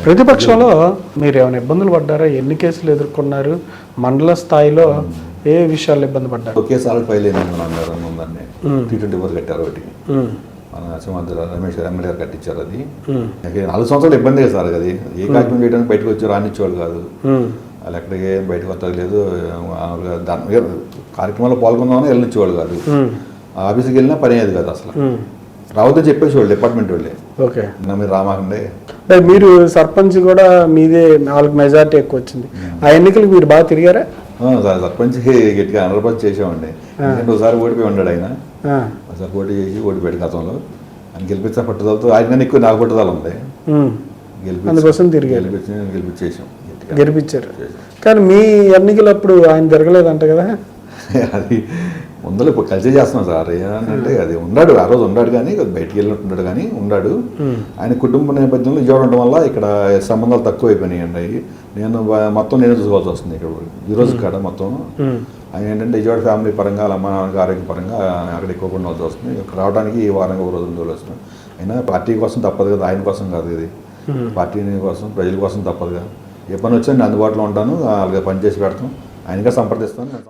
ప్రతిపక్షంలో మీరు ఏమైనా ఇబ్బందులు పడ్డారా? ఎన్ని కేసులు ఎదుర్కొన్నారు? మండల స్థాయిలో ఏ విషయాల్లో ఇబ్బంది పడ్డారు? ఒకే సార్ ఫైల్ అయింది ఉందండి. T24 కట్టారు ఒకటి. మన సింహాద్రి రమేష్ గారు ఎమ్మెల్యే గారు కట్టించారు. అది 4 సంవత్సరాలు ఇబ్బంది సార్. అది ఏ కార్యక్రమం చేయడానికి బయటకు వచ్చి రానిచ్చేవాళ్ళు కాదు. వాళ్ళు ఎక్కడికి బయటకు వస్తుంది లేదు. కార్యక్రమాల్లో పాల్గొందామని వెళ్ళనిచ్చేవాళ్ళు కాదు. ఆఫీస్కి వెళ్ళినా పని అయ్యేది కాదు అసలు. రావద్దని చెప్పేసి డిపార్ట్మెంట్ వాళ్ళే. ఓకే, మీరు రామాకండి. మీరు సర్పంచ్ కూడా మీదే, వాళ్ళకి మెజార్టీ ఎక్కువ వచ్చింది. ఆ ఎన్నికలకు మీరు బాగా తిరిగారా? సర్పంచ్ గట్టిగా 100% చేసామండి. ఎందుకంటే ఒకసారి ఓడిపోయి ఉన్నాడు ఆయన. ఒకసారి పోటీ చేసి ఓడిపోయాడు గతంలో. ఆయన గెలిపించా పట్టుదలతో ఆయన ఎక్కువ నాకు పట్టుదల ఉంది. అందుకోసం గెలిపించేసాం. గెలిపించారు. కానీ మీ ఎన్నికలప్పుడు ఆయన జరగలేదంట కదా? అది ముందర ఇప్పుడు కలిసి చేస్తున్నాం సార్. ఏంటంటే అది ఉన్నాడు, ఆ రోజు ఉన్నాడు కానీ బయటికి వెళ్ళినట్టున్నాడు కానీ ఉన్నాడు. ఆయన కుటుంబ నేపథ్యంలో విజయవాడ ఉండడం వల్ల ఇక్కడ సంబంధాలు తక్కువ అయిపోయినాయండి. నేను మొత్తం నేనే చూసుకోవాల్సి వస్తుంది ఇక్కడ ఈ రోజు కాడ మొత్తం. ఆయన ఏంటంటే విజయవాడ ఫ్యామిలీ పరంగా అమ్మ నాన్నకి ఆరోగ్య పరంగా అక్కడ ఎక్కువ ఉండవలసి వస్తుంది. ఇక్కడ రావడానికి ఈ వారంగా ఒక రోజు ఉండవలసి వస్తుంది. అయినా పార్టీ కోసం తప్పదు కదా, ఆయన కోసం కాదు ఇది. పార్టీ కోసం ప్రజల కోసం తప్పదుగా. ఏ పని వచ్చా నేను అందుబాటులో ఉంటాను, అలాగే పనిచేసి పెడతాం. ఆయనగా సంప్రదిస్తాను.